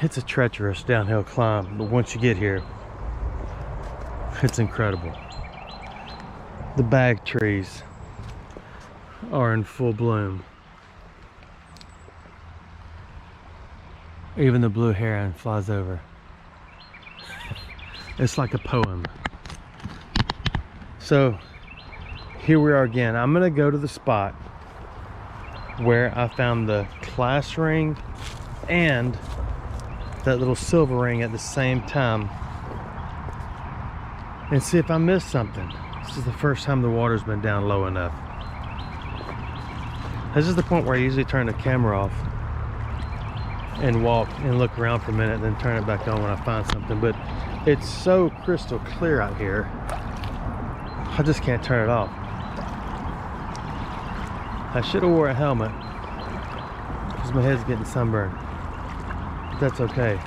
It's a treacherous downhill climb, but once you get here, it's incredible. The bag trees are in full bloom. Even the blue heron flies over. It's like a poem. So here we are again. I'm gonna go to the spot where I found the class ring and that little silver ring at the same time and see if I missed something. This is the first time the water's been down low enough. This is the point where I usually turn the camera off and walk and look around for a minute, then turn it back on when I find something. But it's so crystal clear out here, I just can't turn it off. I should have wore a helmet because my head's getting sunburned. But that's okay.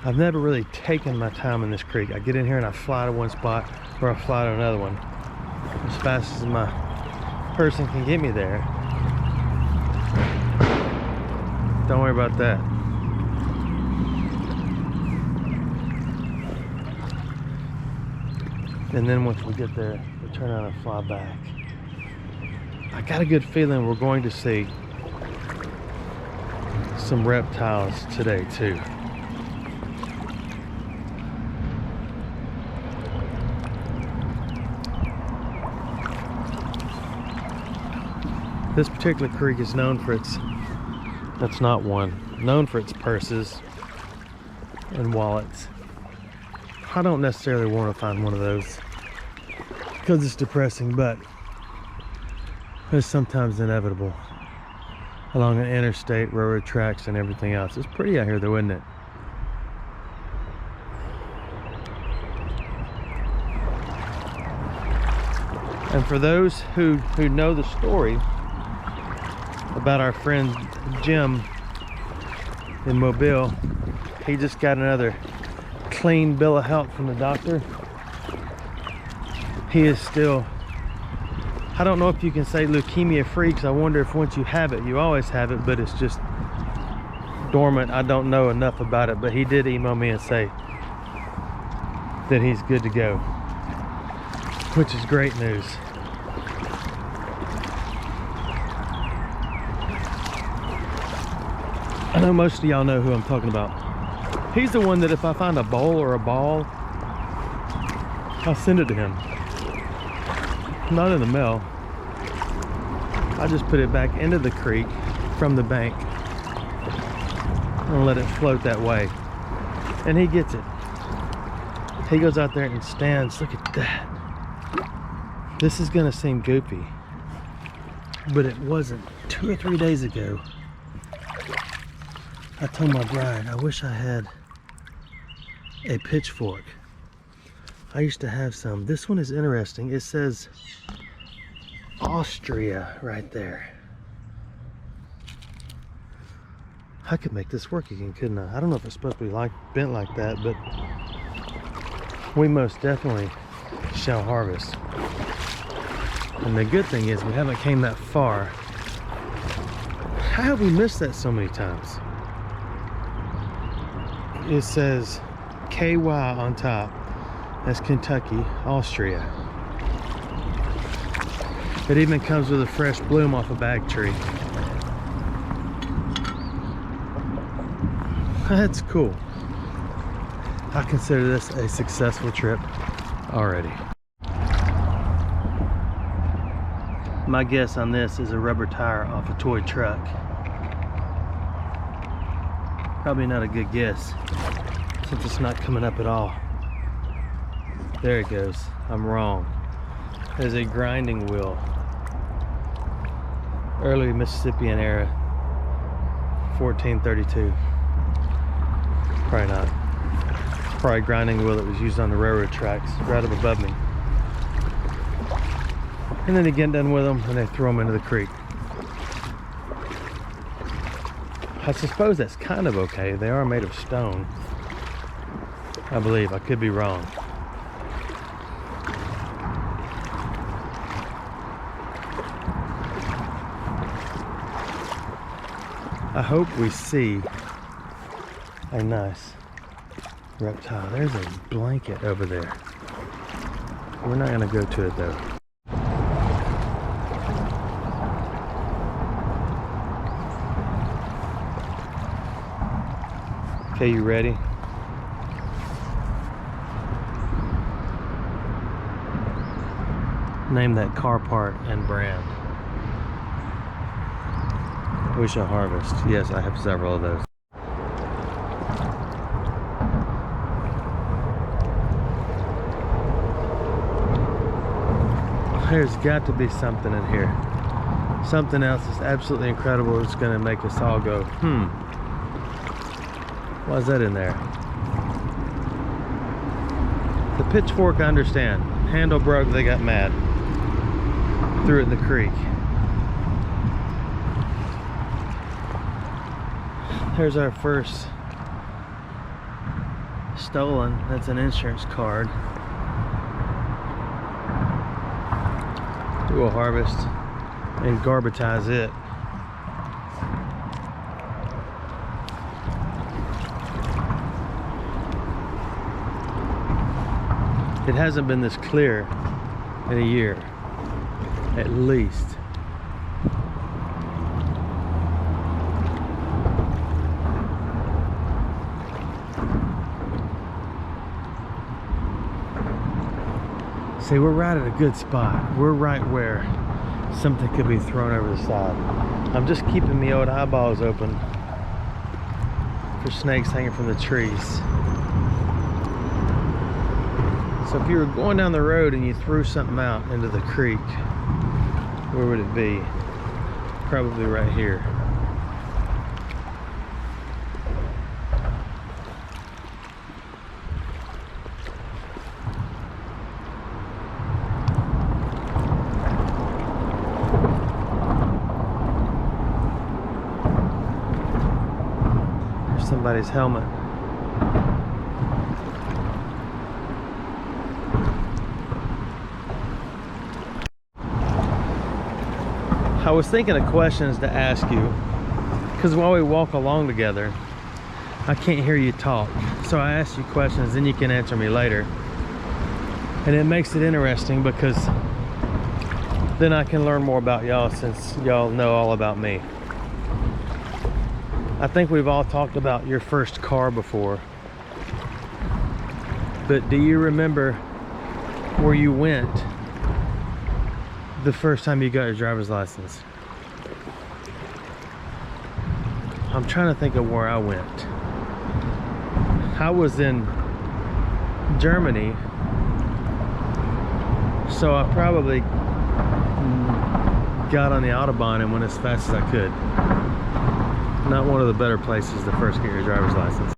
I've never really taken my time in this creek. I get in here and I fly to one spot or I fly to another one as fast as my person can get me there. Don't worry about that. And then once we get there, we turn around and fly back. I got a good feeling we're going to see some reptiles today too. This particular creek is known for its, that's not one, known for its purses and wallets. I don't necessarily want to find one of those because it's depressing, but it's sometimes inevitable along an interstate, railroad tracks, and everything else. It's pretty out here though, isn't it? And for those who know the story about our friend Jim in Mobile, he just got another clean bill of health from the doctor. He is still, I don't know if you can say leukemia free, because I wonder if once you have it, you always have it, but it's just dormant. I don't know enough about it, but he did email me and say that he's good to go, which is great news. I know most of y'all know who I'm talking about. He's the one that if I find a bowl or a ball, I'll send it to him. Not in the mail. I just put it back into the creek from the bank and let it float that way. And he gets it. He goes out there and stands. Look at that. This is gonna seem goofy, but it wasn't. 2 or 3 days ago, I told my bride, I wish I had a pitchfork. I used to have some. This one is interesting. It says Austria right there. I could make this work again, couldn't I? I don't know if it's supposed to be bent like that, but we most definitely shall harvest. And the good thing is we haven't came that far. How have we missed that so many times? It says KY on top. That's Kentucky, Austria. It even comes with a fresh bloom off a bag tree. That's cool. I consider this a successful trip already. My guess on this is a rubber tire off a toy truck. Probably not a good guess since it's not coming up at all. There it goes. I'm wrong. There's a grinding wheel. Early Mississippian era. 1432. Probably not. Probably a grinding wheel that was used on the railroad tracks right up above me. And then they get done with them and they throw them into the creek. I suppose that's kind of okay. They are made of stone, I believe. I could be wrong. I hope we see a nice reptile. There's a blanket over there. We're not gonna go to it though. Okay, you ready? Name that car part and brand. We shall harvest. Yes, I have several of those. There's got to be something in here. Something else is absolutely incredible. It's gonna make us all go, why is that in there? The pitchfork, I understand. Handle broke, they got mad. Threw it in the creek. There's our first stolen. That's an insurance card. We will harvest and garbatize it. It hasn't been this clear in a year, at least. See, we're right at a good spot. We're right where something could be thrown over the side. I'm just keeping the old eyeballs open for snakes hanging from the trees. So if you were going down the road and you threw something out into the creek, where would it be? Probably right here. There's somebody's helmet. I was thinking of questions to ask you, because while we walk along together, I can't hear you talk. So I ask you questions, then you can answer me later. And it makes it interesting because then I can learn more about y'all, since y'all know all about me. I think we've all talked about your first car before. But do you remember where you went the first time you got your driver's license? I'm trying to think of where I went. I was in Germany, so I probably got on the Autobahn and went as fast as I could. Not one of the better places to first get your driver's license.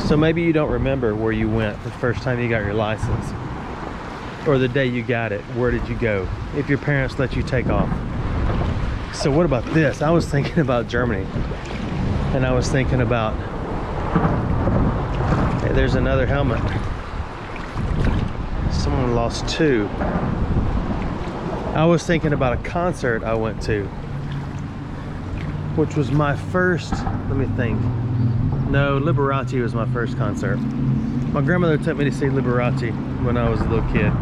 So maybe you don't remember where you went the first time you got your license, or the day you got it. Where did you go? If your parents let you take off. So what about this? I was thinking about Germany, and I was thinking about, hey, there's another helmet. Someone lost two. I was thinking about a concert I went to, which was my first, let me think. No, Liberace was my first concert. My grandmother took me to see Liberace when I was a little kid.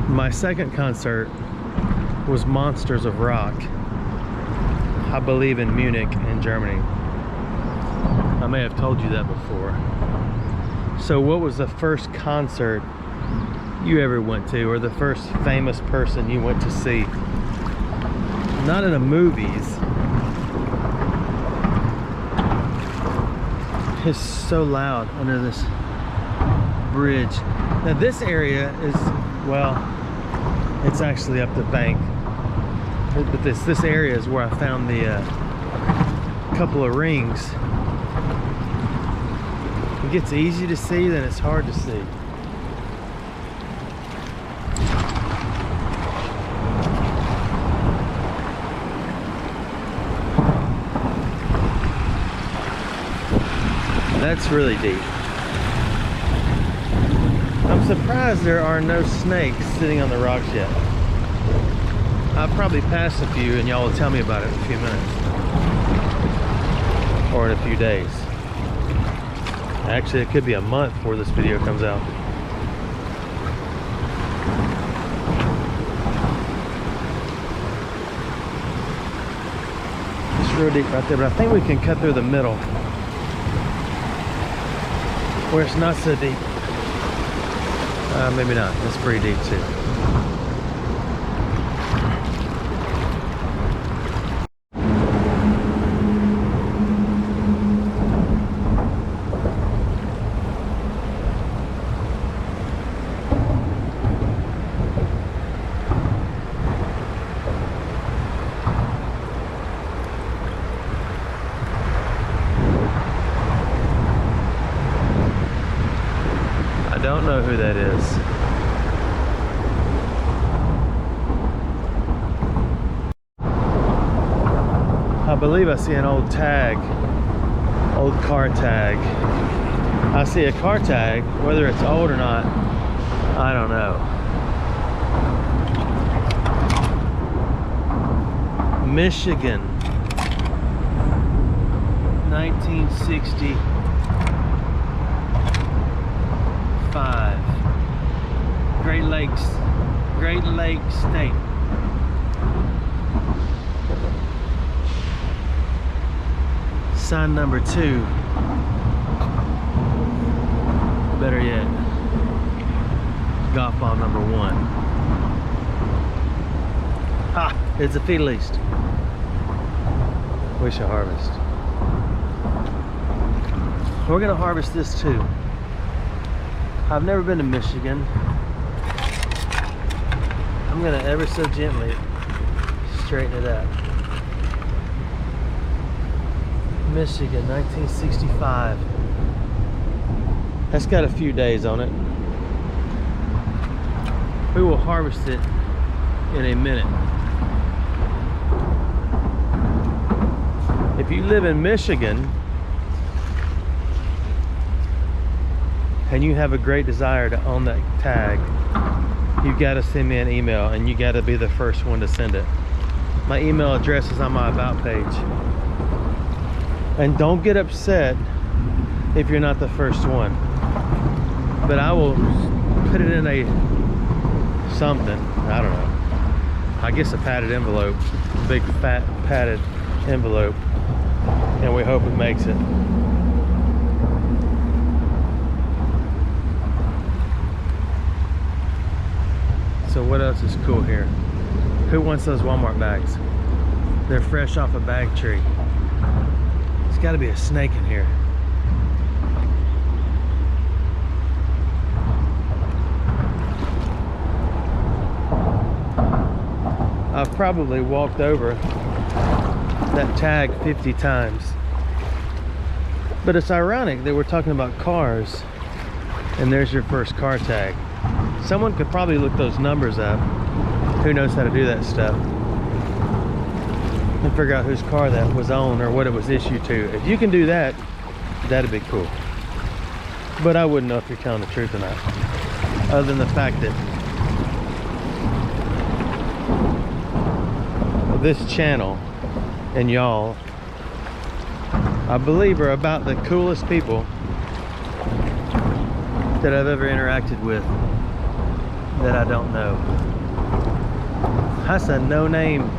My second concert was Monsters of Rock, I believe in Munich in Germany. I may have told you that before. So what was the first concert you ever went to, or the first famous person you went to see? Not in the movies. It's so loud under this bridge. Now this area is, well, it's actually up the bank, but this area is where I found the couple of rings. It gets easy to see, then it's hard to see. That's really deep. I'm surprised there are no snakes sitting on the rocks yet. I'll probably pass a few and y'all will tell me about it in a few minutes. Or in a few days. Actually, it could be a month before this video comes out. It's real deep right there, but I think we can cut through the middle where it's not so deep. Maybe not. That's pretty deep too. I don't know who that is. I believe I see an old tag, old car tag. I see a car tag, whether it's old or not, I don't know. Michigan, 1965. Great Lakes State. Sign number 2. Better yet, golf ball number 1. Ha! It's a feed least. We should harvest. We're gonna harvest this too. I've never been to Michigan. I'm gonna ever so gently straighten it out. Michigan, 1965. That's got a few days on it. We will harvest it in a minute. If you live in Michigan and you have a great desire to own that tag, you got to send me an email and you got to be the first one to send it. My email address is on my about page. And don't get upset if you're not the first one. But I will put it in a something, I don't know. I guess a padded envelope, a big fat padded envelope. And we hope it makes it. So what else is cool here? Who wants those Walmart bags? They're fresh off a bag tree. There's got to be a snake in here. I've probably walked over that tag 50 times. But it's ironic that we're talking about cars and there's your first car tag. Someone could probably look those numbers up. Who knows how to do that stuff? And figure out whose car that was on or what it was issued to. If you can do that, that'd be cool. But I wouldn't know if you're telling the truth or not. Other than the fact that this channel and y'all, I believe, are about the coolest people that I've ever interacted with that I don't know. That's a no-name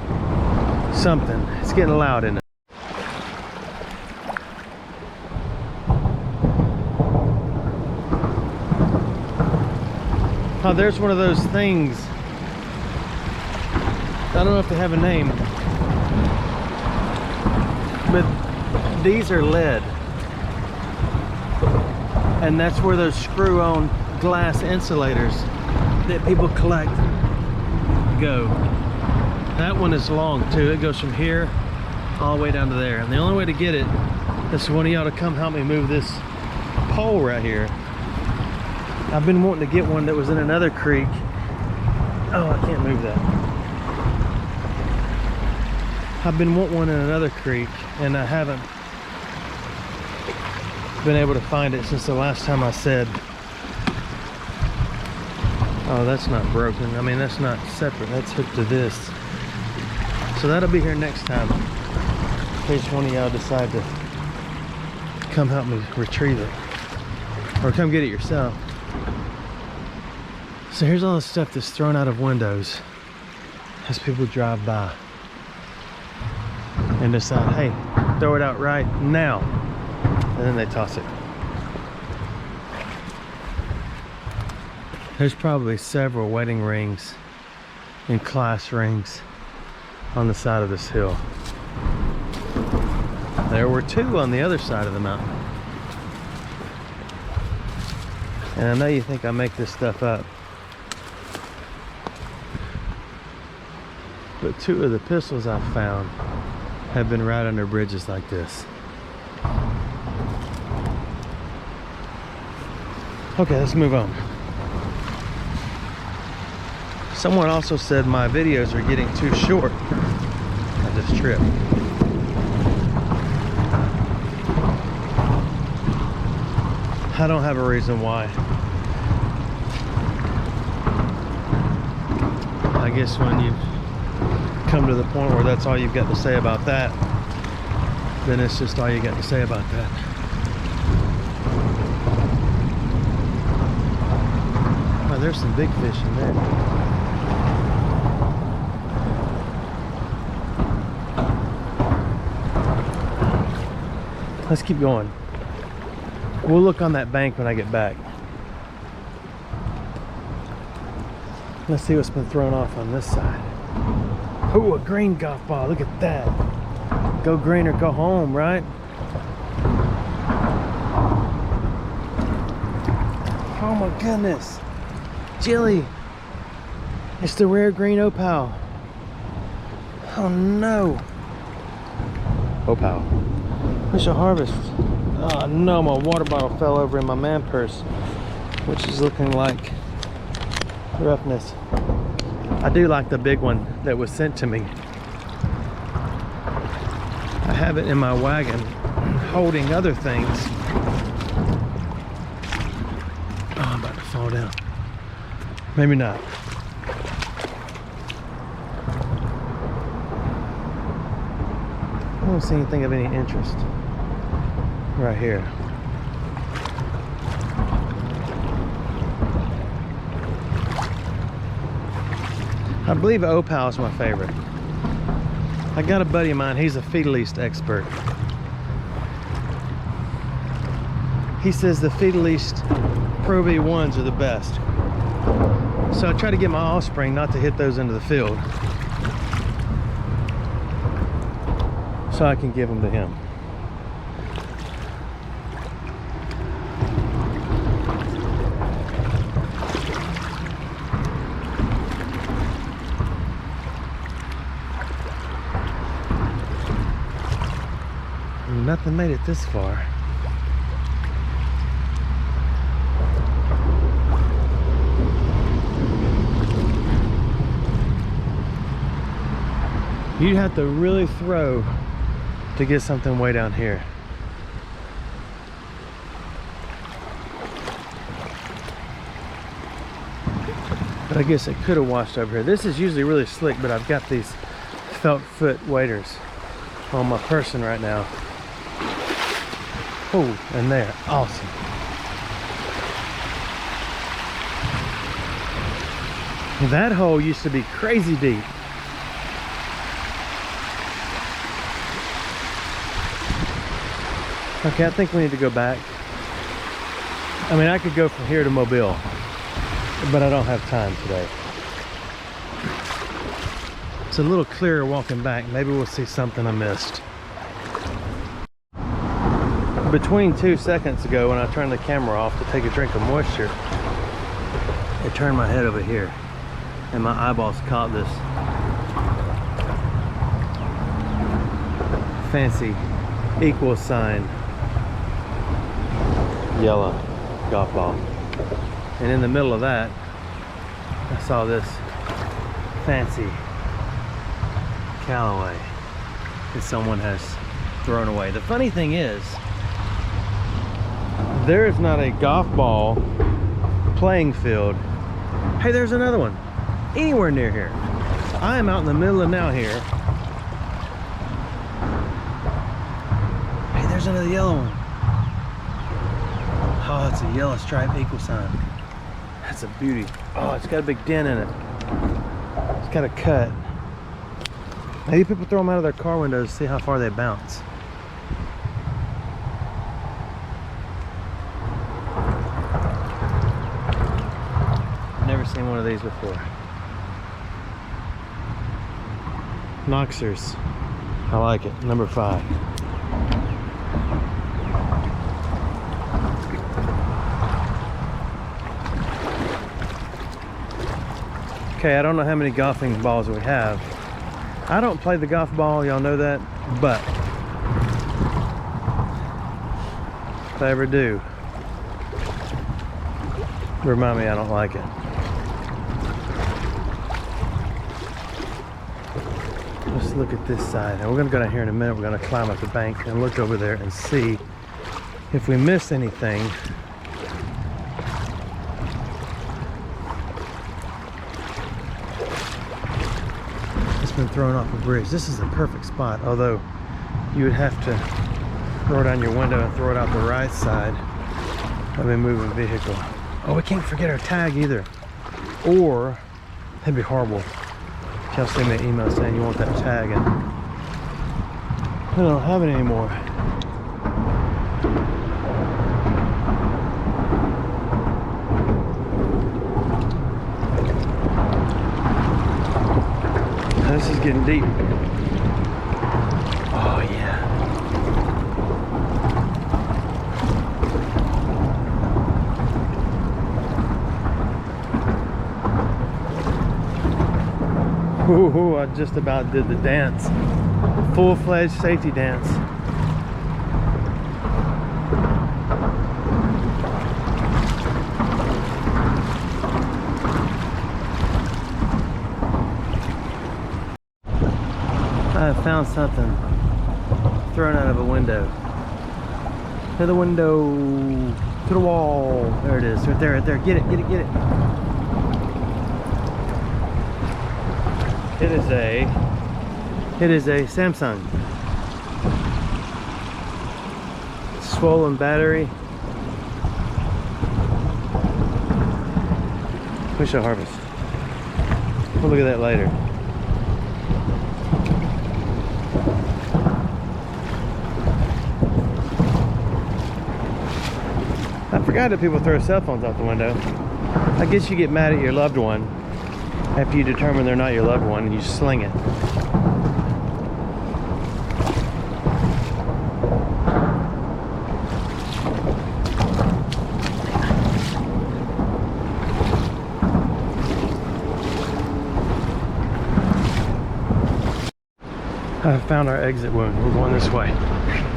something. It's getting loud in it. Oh, there's one of those things. I don't know if they have a name, but these are lead. And that's where those screw-on glass insulators that people collect go. That one is long too. It goes from here all the way down to there. And the only way to get it is one of y'all to come help me move this pole right here. I've been wanting to get one that was in another creek. Oh, I can't move that. I've been wanting one in another creek and I haven't been able to find it since the last time I said, oh, that's not broken. I mean, that's not separate. That's hooked to this. So that'll be here next time, in case one of y'all decide to come help me retrieve it, or come get it yourself. So here's all the stuff that's thrown out of windows as people drive by and decide, hey, throw it out right now, and then they toss it. There's probably several wedding rings and class rings on the side of this hill. There were two on the other side of the mountain. And I know you think I make this stuff up, but two of the pistols I've found have been right under bridges like this. Okay, let's move on. Someone also said my videos are getting too short at this trip. I don't have a reason why. I guess when you come to the point where that's all you've got to say about that, then it's just all you got to say about that. Oh, there's some big fish in there. Let's keep going. We'll look on that bank when I get back. Let's see what's been thrown off on this side. Oh, a green golf ball. Look at that. Go green or go home, right? Oh my goodness. Jilly. It's the rare green opal. Oh no. Opal. We should harvest. Oh no, my water bottle fell over in my man purse, which is looking like roughness. I do like the big one that was sent to me. I have it in my wagon holding other things. Oh, I'm about to fall down. Maybe not. I don't see anything of any interest right here. I believe opal is my favorite. I got a buddy of mine, he's a Fetal East expert. He says the Fetal East Pro V1s are the best. So I try to get my offspring not to hit those into the field, so I can give them to him. Nothing made it this far. You'd have to really throw to get something way down here. But I guess it could have washed over here. This is usually really slick, but I've got these felt foot waders on my person right now. Oh, and there, awesome. That hole used to be crazy deep. Okay, I think we need to go back. I mean, I could go from here to Mobile, but I don't have time today. It's a little clearer walking back. Maybe we'll see something I missed. Between 2 seconds ago, when I turned the camera off to take a drink of moisture, it turned my head over here and my eyeballs caught this fancy equal sign yellow golf ball, and in the middle of that I saw this fancy Callaway that someone has thrown away. The funny thing is, there is not a golf ball playing field. Hey, there's another one anywhere near here. I am out in the middle of now here goes into the yellow one. Oh, it's a yellow stripe equal sign. That's a beauty. Oh, it's got a big dent in it. It's got a cut. Maybe people throw them out of their car windows to see how far they bounce. Never seen one of these before. Noxers. I like it. Number 5. Okay, I don't know how many golfing balls we have. I don't play the golf ball, y'all know that, but if I ever do, remind me I don't like it. Let's look at this side. And we're gonna go down here in a minute. We're gonna climb up the bank and look over there and see if we missed anything. It's been thrown off a bridge. This is a perfect spot, although you would have to roll down your window and throw it out the right side of a moving vehicle. Oh, we can't forget our tag either. Or, that'd be horrible. Y'all send me an email saying you want that tag and I don't have it anymore. This is getting deep. Oh yeah. Ooh, I just about did the dance. Full-fledged safety dance. I found something thrown out of a window. To the window, to the wall. There it is, right there, right there. Get it, get it, get it. It is a Samsung. Swollen battery. We shall harvest. We'll look at that later. I forgot that people throw cell phones out the window. I guess you get mad at your loved one after you determine they're not your loved one and you sling it. I found our exit wound. We're going this way.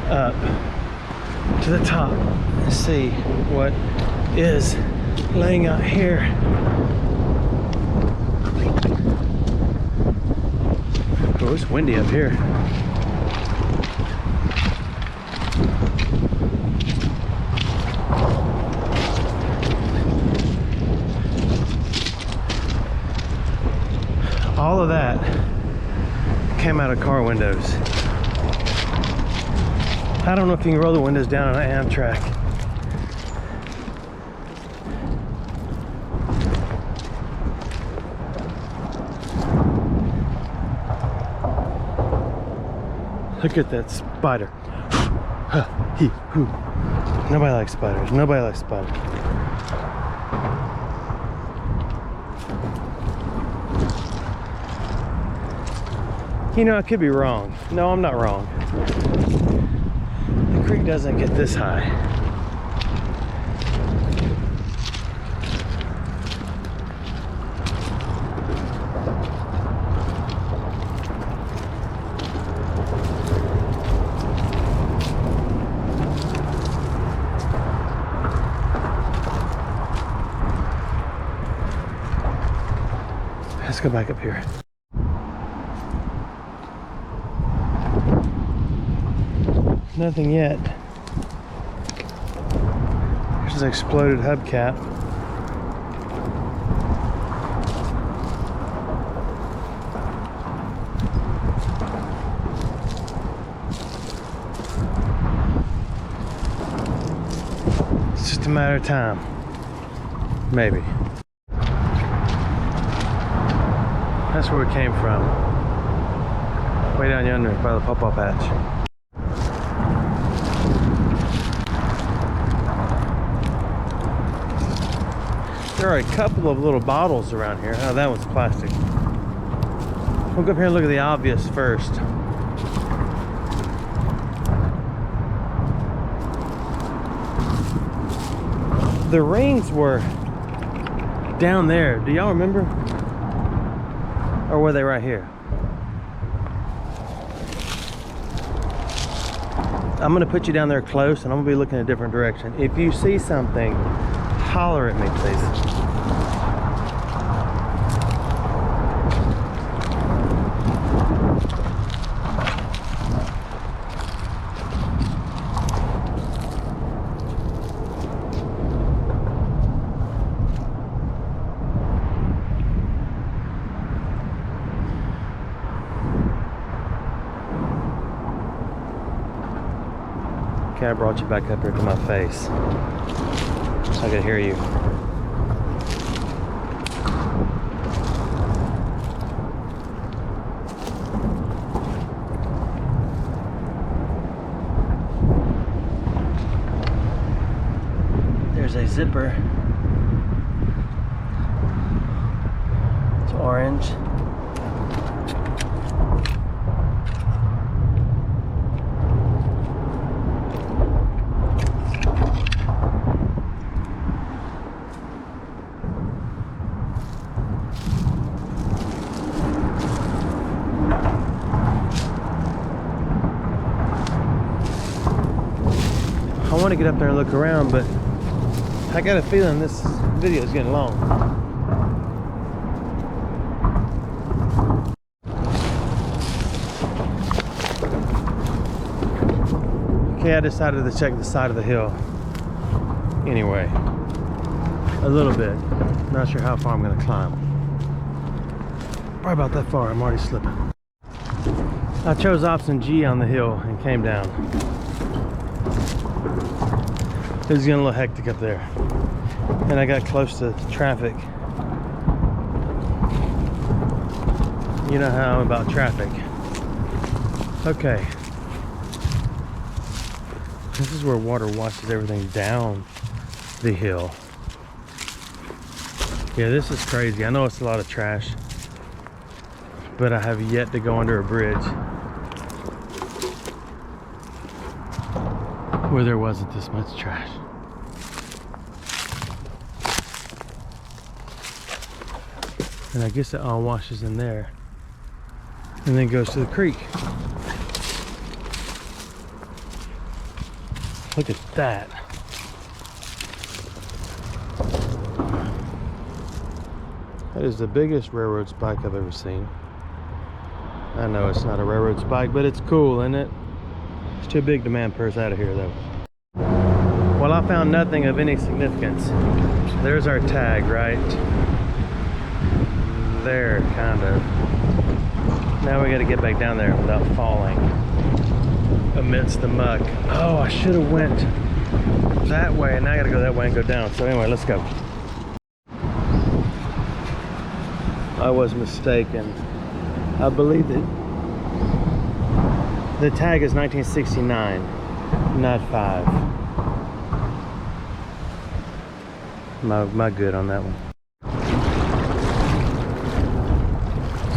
Up to the top and see what is laying out here. Oh, it's windy up here. All of that came out of car windows. I don't know if you can roll the windows down on an Amtrak. Look at that spider. Nobody likes spiders. Nobody likes spiders. You know, I could be wrong. No, I'm not wrong. The creek doesn't get this high. Let's go back up here. Nothing yet. There's an exploded hubcap. matter of time. Maybe. That's where we came from. Way down yonder by the pawpaw patch. There are a couple of little bottles around here. Oh, that one's plastic. We'll go up here and look at the obvious first. The rings were down there. Do y'all remember? Or were they right here? I'm gonna put you down there close and I'm gonna be looking a different direction. If you see something, holler at me, please. Okay, I brought you back up here to my face. I could hear you. There's a zipper. It's orange. I want to get up there and look around, but I got a feeling this video is getting long. Okay, I decided to check the side of the hill anyway. A little bit. Not sure how far I'm going to climb. Probably about that far. I'm already slipping. I chose option G on the hill and came down. It was getting a little hectic up there. And I got close to traffic. You know how I'm about traffic. Okay. This is where water washes everything down the hill. Yeah, this is crazy. I know it's a lot of trash, but I have yet to go under a bridge where there wasn't this much trash. And I guess it all washes in there and then goes to the creek. Look at that. That is the biggest railroad spike I've ever seen. I know it's not a railroad spike, but it's cool, isn't it? It's too big to man purse out of here though. Well, I found nothing of any significance. There's our tag, right? There, kind of. Now we got to get back down there without falling amidst the muck. Oh, I should have went that way, and now I got to go that way and go down. So anyway, let's go. I was mistaken. I believe that the tag is 1969, not 5. My good on that one.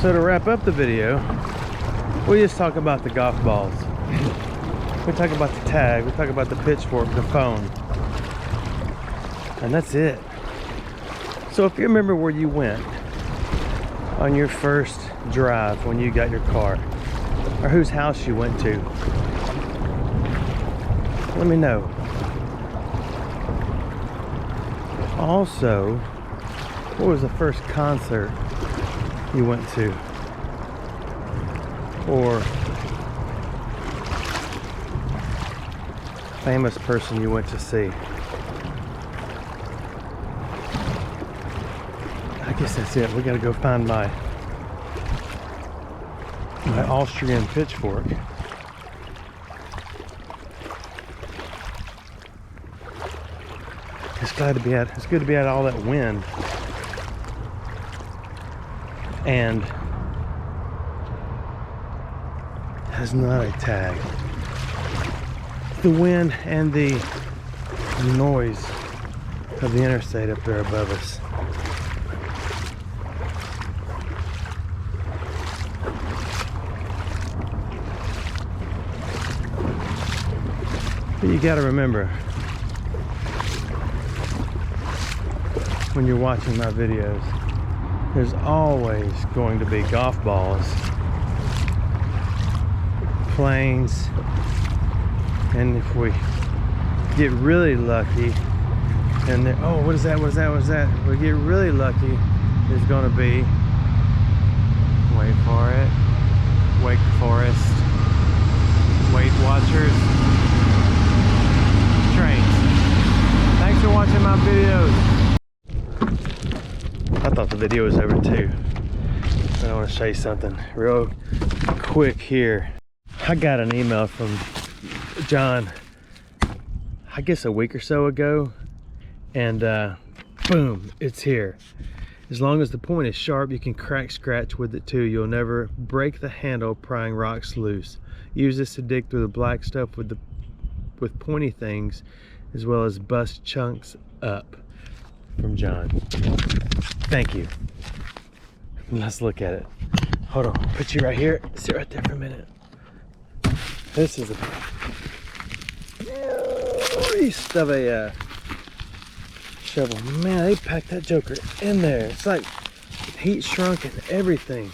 So to wrap up the video, we just talk about the golf balls. We talk about the tag, we talk about the pitchfork, the phone. And that's it. So if you remember where you went on your first drive when you got your car, or whose house you went to, let me know. Also, what was the first concert you went to, or famous person you went to see? I guess that's it. We gotta go find my Austrian pitchfork. just glad to be out. It's good to be out of all that wind. And has not a tag. The wind and the noise of the interstate up there above us. But you got to remember, when you're watching my videos, there's always going to be golf balls, planes, and if we get really lucky, and oh, what is that? What is that? What is that? If we get really lucky, there's going to be, wait for it, Wake Forest, Weight Watchers, trains. Thanks for watching my videos. I thought the video was over too. I want to show you something real quick here. I got an email from John, I guess a week or so ago, and boom, it's here. As long as the point is sharp, you can crack scratch with it too. You'll never break the handle prying rocks loose. Use this to dig through the black stuff with pointy things, as well as bust chunks up. From John. Thank you. Let's look at it. Hold on, put you right here. Sit right there for a minute. This is a beast of a shovel. Man, they packed that joker in there. It's like heat shrunk and everything.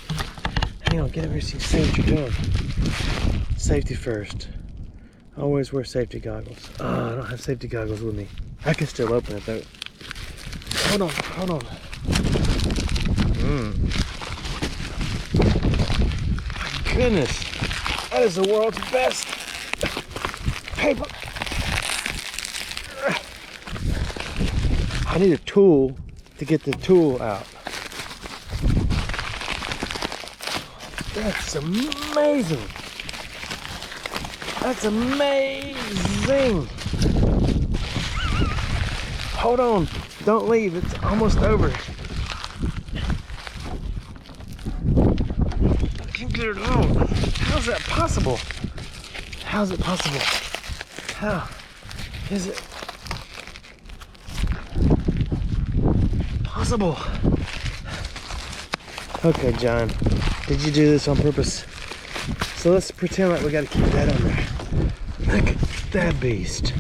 Hang on, get over here so you see what you're doing. Safety first. Always wear safety goggles. Oh, I don't have safety goggles with me. I can still open it though. Hold on, hold on. My goodness, that is the world's best paper. I need a tool to get the tool out. That's amazing. That's amazing. Hold on. Don't leave, it's almost over. I can't get it out. How's that possible? How's it possible? How is it possible? Okay, John, did you do this on purpose? So let's pretend like we gotta keep that on there. Look at that beast.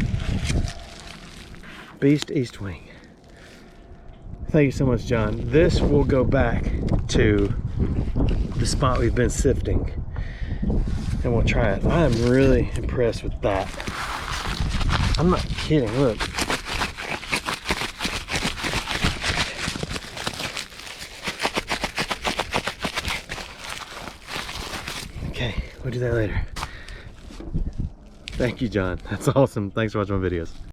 Beast East Wing. Thank you so much, John. This will go back to the spot we've been sifting, and we'll try it. I am really impressed with that. I'm not kidding, look. Okay, we'll do that later. Thank you, John. That's awesome. Thanks for watching my videos.